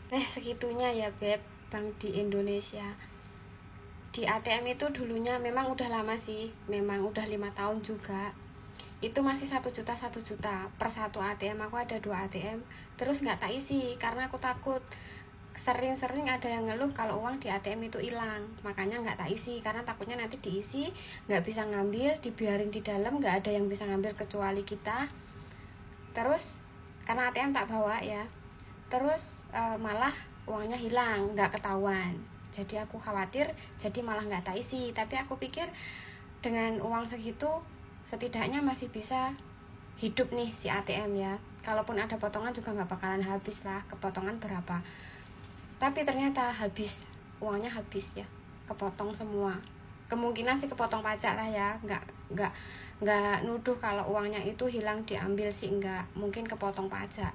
Segitunya ya Beb, bank di Indonesia. Di ATM itu dulunya memang udah lama sih, memang udah 5 tahun juga. Itu masih 1 juta 1 juta per satu ATM. Aku ada 2 ATM, terus nggak tak isi karena aku takut. Sering-sering ada yang ngeluh kalau uang di ATM itu hilang, makanya nggak tak isi karena takutnya nanti diisi nggak bisa ngambil, dibiarin di dalam, nggak ada yang bisa ngambil kecuali kita. Terus karena ATM tak bawa ya, terus malah uangnya hilang nggak ketahuan. Jadi aku khawatir, jadi malah nggak tak isi. Tapi aku pikir dengan uang segitu setidaknya masih bisa hidup nih si ATM ya. Kalaupun ada potongan juga nggak bakalan habis lah, kepotongan berapa. Tapi ternyata habis, uangnya habis ya, kepotong semua. Kemungkinan sih kepotong pajak lah ya, nggak nuduh kalau uangnya itu hilang diambil sih, enggak, mungkin kepotong pajak.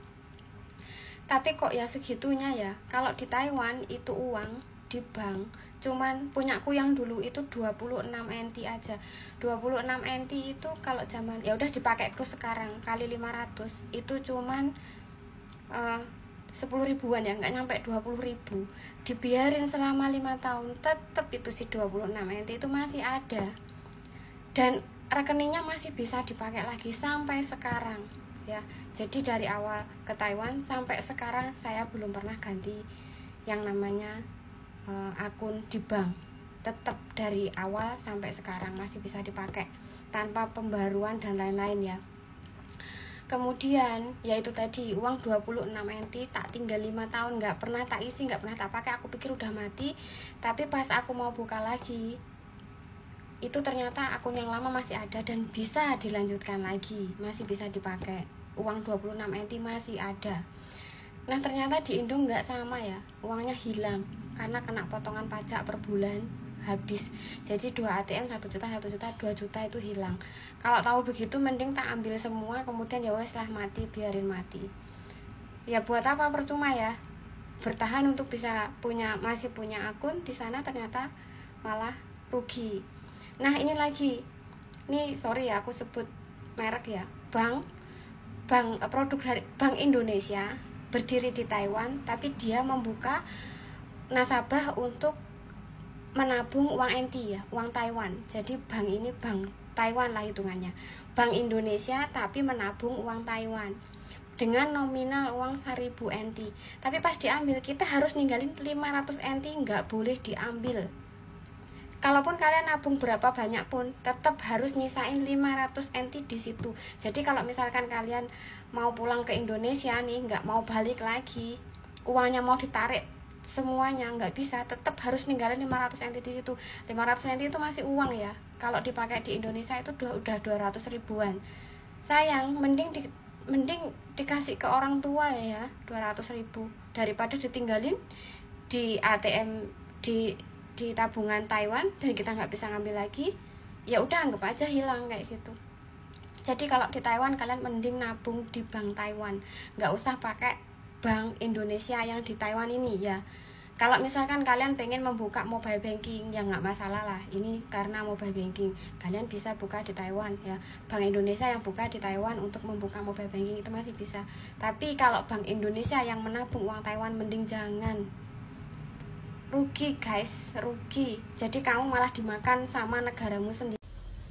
Tapi kok ya segitunya ya. Kalau di Taiwan itu uang di bank cuman punyaku yang dulu itu 26 NT aja. 26 NT itu kalau zaman ya udah dipakai terus sekarang kali 500 itu cuman 10 ribuan ya, nggak nyampe 20 ribu. Dibiarin selama 5 tahun tetep itu si 26 NT itu masih ada, dan rekeningnya masih bisa dipakai lagi sampai sekarang ya. Jadi dari awal ke Taiwan sampai sekarang saya belum pernah ganti yang namanya akun di bank. Tetap dari awal sampai sekarang masih bisa dipakai tanpa pembaruan dan lain-lain ya. Kemudian yaitu tadi uang 26 NT tak tinggal 5 tahun, nggak pernah tak isi, nggak pernah tak pakai. Aku pikir udah mati, tapi pas aku mau buka lagi itu ternyata akun yang lama masih ada dan bisa dilanjutkan lagi, masih bisa dipakai. Uang 26 NT masih ada. Nah ternyata di Indo nggak sama ya, uangnya hilang karena kena potongan pajak per bulan, habis. Jadi 2 ATM 1 juta 1 juta 2 juta itu hilang. Kalau tahu begitu mending tak ambil semua, kemudian ya wes lah, mati biarin mati. Ya buat apa, percuma ya bertahan untuk bisa masih punya akun di sana, ternyata malah rugi. Nah ini lagi, nih sorry ya aku sebut merek ya, bank produk dari Bank Indonesia berdiri di Taiwan, tapi dia membuka nasabah untuk menabung uang NT ya, uang Taiwan. Jadi bank ini bank Taiwan lah hitungannya, Bank Indonesia tapi menabung uang Taiwan dengan nominal uang 1000 NT. Tapi pas diambil kita harus ninggalin 500 NT, nggak boleh diambil. Kalaupun kalian nabung berapa banyak pun tetap harus nyisain 500 NT di situ. Jadi kalau misalkan kalian mau pulang ke Indonesia nih, nggak mau balik lagi, uangnya mau ditarik semuanya nggak bisa, tetap harus ninggalin 500 NT di situ. 500 NT itu masih uang ya. Kalau dipakai di Indonesia itu udah 200 ribuan. Sayang, mending dikasih ke orang tua ya 200 ribu daripada ditinggalin di ATM di tabungan Taiwan dan kita nggak bisa ngambil lagi. Ya udah anggap aja hilang kayak gitu. Jadi kalau di Taiwan kalian mending nabung di bank Taiwan, nggak usah pakai bank Indonesia yang di Taiwan ini ya. Kalau misalkan kalian pengen membuka mobile banking ya nggak masalah lah, ini karena mobile banking kalian bisa buka di Taiwan ya. Bank Indonesia yang buka di Taiwan untuk membuka mobile banking itu masih bisa. Tapi kalau Bank Indonesia yang menabung uang Taiwan mending jangan. Rugi guys, rugi. Jadi kamu malah dimakan sama negaramu sendiri.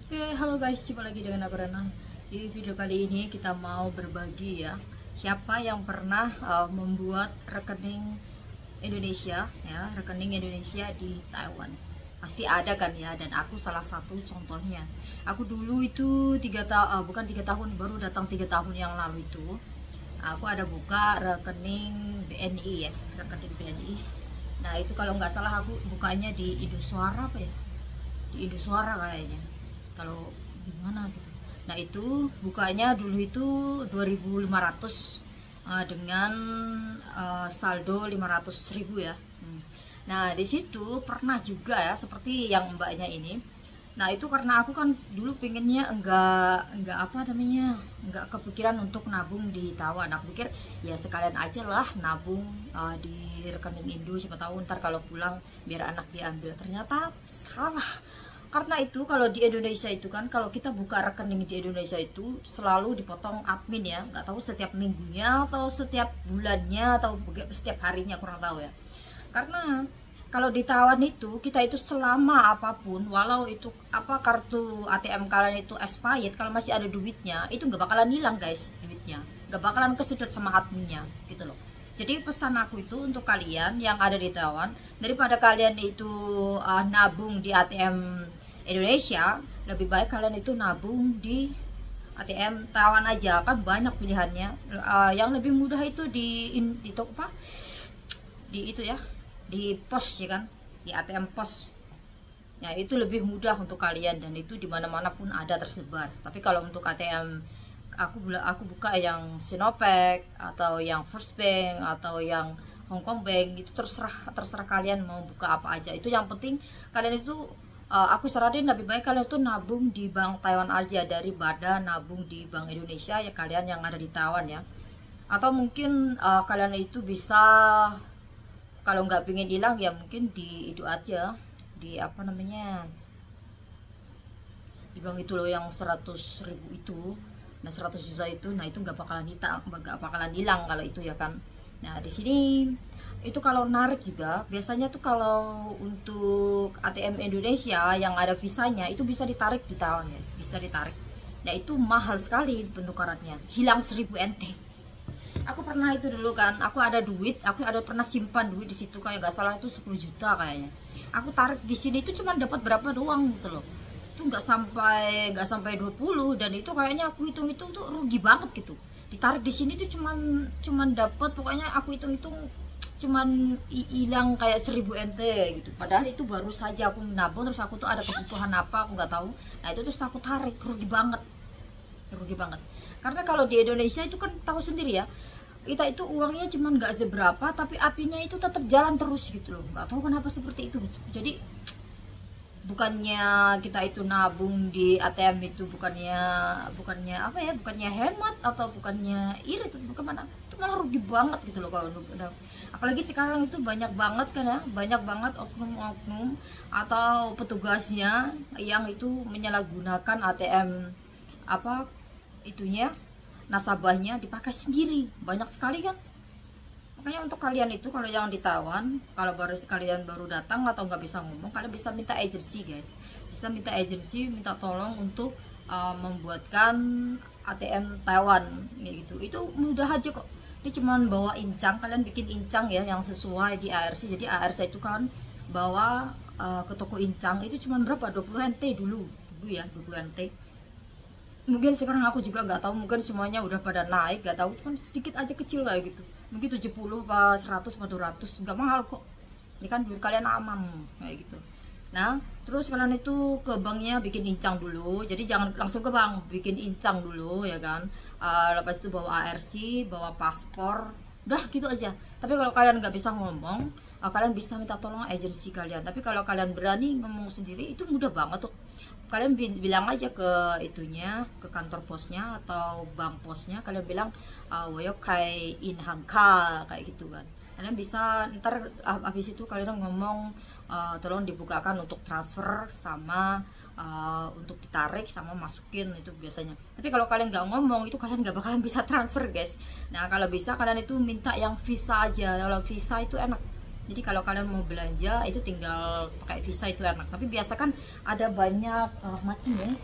Oke, halo guys, jumpa lagi dengan aku Rana. Di video kali ini kita mau berbagi ya, siapa yang pernah membuat rekening Indonesia ya, rekening Indonesia di Taiwan. Pasti ada kan ya, dan aku salah satu contohnya. Aku dulu itu 3 tahun, baru datang 3 tahun yang lalu itu, aku ada buka rekening BNI ya, rekening BNI. Nah itu kalau nggak salah aku bukanya di Indosuara apa ya, di Indosuara kayaknya, kalau gimana gitu. Nah itu bukanya dulu itu 2.500 dengan saldo 500.000 ya. Nah di situ pernah juga ya seperti yang mbaknya ini. Nah itu karena aku kan dulu pengennya enggak apa namanya, enggak kepikiran untuk nabung di Taiwan. Aku pikir ya sekalian aja lah nabung di rekening Indo, siapa tahu ntar kalau pulang biar anak diambil. Ternyata salah. Karena itu kalau di Indonesia itu kan, kalau kita buka rekening di Indonesia itu selalu dipotong admin ya, nggak tahu setiap minggunya atau setiap bulannya atau setiap harinya, kurang tahu ya. Karena kalau di Taiwan itu kita itu selama apapun, walau itu apa kartu ATM kalian itu expired, kalau masih ada duitnya itu nggak bakalan hilang guys, duitnya nggak bakalan kesedot sama adminnya gitu loh. Jadi pesan aku itu untuk kalian yang ada di Taiwan, daripada kalian itu nabung di ATM Indonesia, lebih baik kalian itu nabung di ATM Taiwan aja, kan banyak pilihannya. Yang lebih mudah itu di toko apa, di itu ya, di pos ya kan, di ATM pos ya, itu lebih mudah untuk kalian dan itu dimana-mana pun ada tersebar. Tapi kalau untuk ATM aku buka yang Sinopec atau yang First Bank atau yang Hong Kong Bank, itu terserah kalian mau buka apa aja. Itu yang penting kalian itu aku saranin lebih baik kalian tuh nabung di bank Taiwan aja daripada nabung di bank Indonesia ya, kalian yang ada di Taiwan ya. Atau mungkin kalian itu bisa, kalau nggak pingin hilang ya mungkin di itu aja, di apa namanya, di bank itu loh yang 100.000 itu, nah 100 juta itu, nah itu nggak bakalan hilang kalau itu ya kan. Nah di sini itu kalau narik juga biasanya tuh kalau untuk ATM Indonesia yang ada visanya itu bisa ditarik di Taiwan guys, bisa ditarik. Nah itu mahal sekali penukarannya, hilang 1000 NT. Aku pernah itu dulu kan, aku ada pernah simpan duit di situ, kayak nggak salah itu 10 juta kayaknya. Aku tarik di sini itu cuma dapat berapa doang gitu loh. Itu nggak sampai 20, dan itu kayaknya aku hitung-hitung tuh rugi banget gitu. Ditarik di sini tuh cuman dapat, pokoknya aku hitung-hitung cuman hilang kayak 1000 NT gitu. Padahal itu baru saja aku nabung, terus aku tuh ada kebutuhan apa aku nggak tahu. Nah itu terus aku tarik, rugi banget. Karena kalau di Indonesia itu kan tahu sendiri ya, kita itu uangnya cuman nggak seberapa, tapi apinya itu tetap jalan terus gitu loh. Nggak tahu kenapa seperti itu. Jadi bukannya kita itu nabung di ATM itu bukannya apa ya, bukannya hemat atau bukannya irit, bukan mana, itu malah rugi banget gitu loh. Kalau apalagi sekarang itu banyak banget kan ya, banyak banget oknum-oknum atau petugasnya yang itu menyalahgunakan ATM apa itunya, nasabahnya dipakai sendiri, banyak sekali kan. Makanya untuk kalian itu kalau yang di Taiwan, kalau kalian baru datang atau nggak bisa ngomong, kalian bisa minta agency guys, bisa minta agency, minta tolong untuk membuatkan ATM Taiwan kayak gitu. Itu mudah aja kok, ini cuman bawa incang, kalian bikin incang ya yang sesuai di ARC. Jadi ARC itu kan bawa ke toko incang itu cuman berapa, 20 NT dulu ya, 20 NT. Mungkin sekarang aku juga nggak tahu, mungkin semuanya udah pada naik, nggak tahu, cuman sedikit aja kecil kayak gitu, mungkin 70 apa 100 apa 200, nggak mahal kok, ini kan duit kalian aman kayak gitu. Nah terus kalian itu ke banknya bikin incang dulu, jadi jangan langsung ke bank, bikin incang dulu ya kan. Lepas itu bawa ARC, bawa paspor, udah gitu aja. Tapi kalau kalian nggak bisa ngomong, kalian bisa minta tolong agensi kalian. Tapi kalau kalian berani ngomong sendiri itu mudah banget tuh. Kalian bilang aja ke itunya, ke kantor posnya atau bank posnya, kalian bilang woyo kai in hangka kayak gitu kan. Kalian bisa ntar habis itu kalian ngomong tolong dibukakan untuk transfer sama untuk ditarik sama masukin, itu biasanya. Tapi kalau kalian nggak ngomong itu kalian nggak bakalan bisa transfer guys. Nah kalau bisa kalian itu minta yang visa aja, kalau visa itu enak. Jadi kalau kalian mau belanja itu tinggal pakai visa, itu enak. Tapi biasa kan ada banyak macam ya,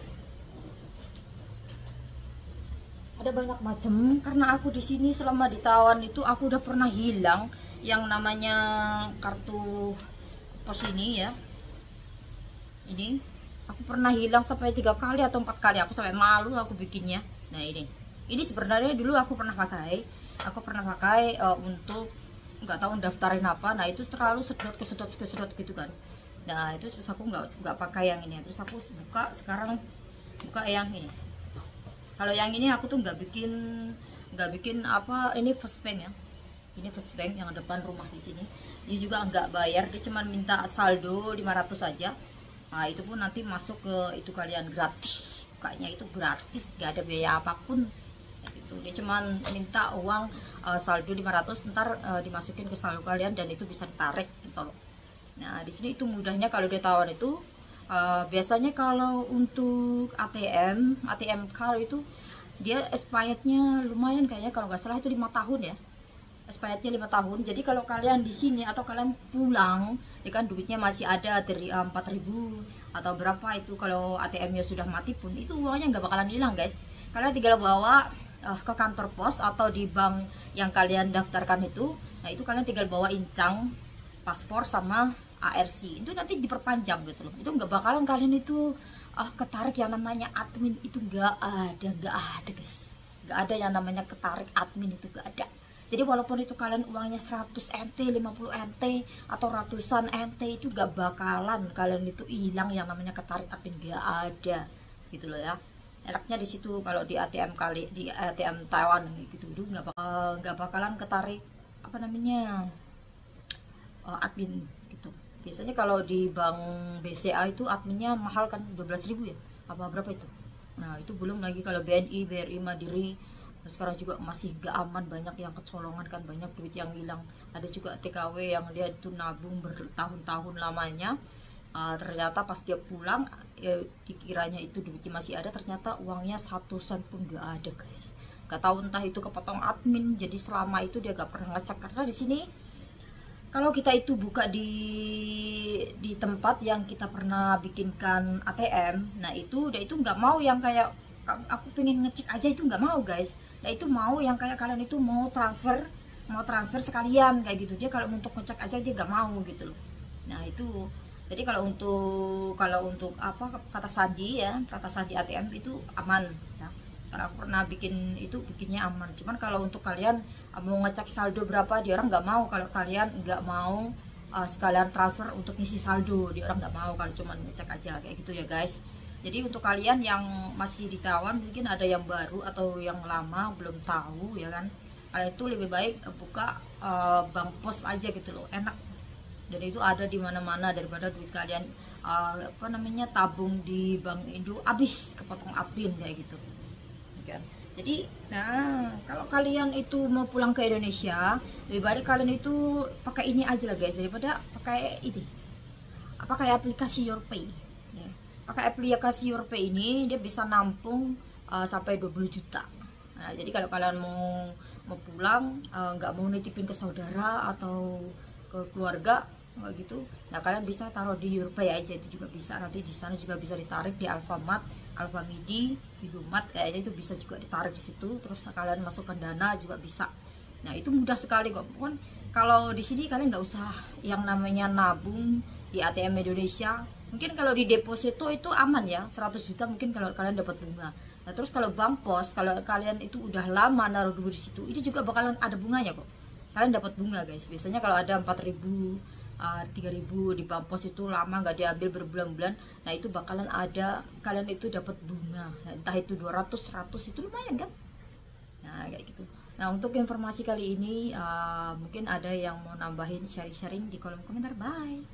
ada banyak macam. Karena aku di sini selama di Taiwan itu aku udah pernah hilang yang namanya kartu pos ini ya. Ini aku pernah hilang sampai 3 kali atau 4 kali, aku sampai malu aku bikinnya. Nah ini sebenarnya dulu aku pernah pakai untuk nggak tahu daftarin apa. Nah itu terlalu kesedot gitu kan. Nah itu terus aku nggak pakai yang ini, terus aku sekarang buka yang ini. Kalau yang ini aku tuh nggak bikin apa, ini First Bank ya, ini First Bank yang depan rumah di sini. Dia juga nggak bayar, dia cuma minta saldo 500 aja. Nah itu pun nanti masuk ke itu kalian gratis, bukanya itu gratis, nggak ada biaya apapun. Dia cuma minta uang saldo 500, ntar dimasukin ke saldo kalian dan itu bisa ditarik gitu loh. Nah di sini itu mudahnya kalau di Taiwan itu Biasanya kalau untuk ATM card itu dia expirednya lumayan kayaknya, kalau nggak salah itu 5 tahun ya, expirednya 5 tahun. Jadi kalau kalian di sini atau kalian pulang ya kan, duitnya masih ada dari 4.000 atau berapa itu, kalau ATM-nya sudah mati pun itu uangnya nggak bakalan hilang guys. Kalian tinggal bawa ke kantor pos atau di bank yang kalian daftarkan itu. Nah itu kalian tinggal bawa incang, paspor sama ARC, itu nanti diperpanjang gitu loh. Itu nggak bakalan kalian itu ketarik yang namanya admin, itu nggak ada guys, nggak ada yang namanya ketarik admin, itu nggak ada. Jadi walaupun itu kalian uangnya 100 NT, 50 NT atau ratusan NT, itu nggak bakalan kalian itu hilang yang namanya ketarik admin, nggak ada gitu loh ya. Enaknya di situ kalau di ATM di ATM Taiwan gitu, itu nggak bakalan ketarik apa namanya admin gitu. Biasanya kalau di bank BCA itu adminnya mahal kan, 12.000 ya, apa berapa itu. Nah itu belum lagi kalau BNI, BRI, Mandiri. Nah, sekarang juga masih gak aman, banyak yang kecolongan kan, banyak duit yang hilang. Ada juga TKW yang dia itu nabung bertahun-tahun lamanya, ternyata pas dia pulang ya, dikiranya itu duitnya masih ada, ternyata uangnya 1 sen pun gak ada guys. Gak tahu entah itu kepotong admin, jadi selama itu dia gak pernah ngecek. Karena di sini kalau kita itu buka di tempat yang kita pernah bikinkan ATM, nah itu dia itu nggak mau yang kayak aku pengen ngecek aja, itu nggak mau guys. Nah itu mau yang kayak kalian itu mau transfer sekalian kayak gitu. Dia kalau untuk ngecek aja dia nggak mau gitu loh. Nah itu jadi kalau untuk apa kata sandi ya, kata sandi ATM itu aman ya. Karena aku pernah bikinnya aman. Cuman kalau untuk kalian mau ngecek saldo berapa, dia orang nggak mau. Kalau kalian nggak mau sekalian transfer untuk ngisi saldo, dia orang nggak mau kalau cuma ngecek aja kayak gitu ya guys. Jadi untuk kalian yang masih di Taiwan, mungkin ada yang baru atau yang lama belum tahu ya kan, kalian itu lebih baik buka bank pos aja gitu loh, enak. Dan itu ada di mana-mana, daripada duit kalian tabung di bank Indo habis kepotong admin kayak gitu kan. Jadi nah kalau kalian itu mau pulang ke Indonesia, lebih baik kalian itu pakai ini aja lah guys, daripada pakai ini aplikasi YourPay ya. Pakai aplikasi YourPay ini dia bisa nampung sampai 20 juta. Nah, jadi kalau kalian mau pulang, nggak mau nitipin ke saudara atau ke keluarga nggak gitu, nah kalian bisa taruh di YourPay aja, itu juga bisa. Nanti di sana juga bisa ditarik di Alfamart, Alfamidi, Indomaret, kayaknya itu bisa juga ditarik di situ. Terus kalian masukkan dana juga bisa. Nah itu mudah sekali kok. Pun kalau di sini kalian nggak usah yang namanya nabung di ATM Indonesia. Mungkin kalau di deposito itu aman ya, 100 juta mungkin kalau kalian dapat bunga. Nah terus kalau bank pos, kalau kalian itu udah lama naruh duit di situ, itu juga bakalan ada bunganya kok. Kalian dapat bunga guys. Biasanya kalau ada 4.000 3.000 di bank pos itu lama nggak diambil berbulan-bulan, nah itu bakalan ada, kalian itu dapat bunga, entah itu 200, 100, itu lumayan kan. Nah kayak gitu. Nah untuk informasi kali ini mungkin ada yang mau nambahin, sharing-sharing di kolom komentar. Bye.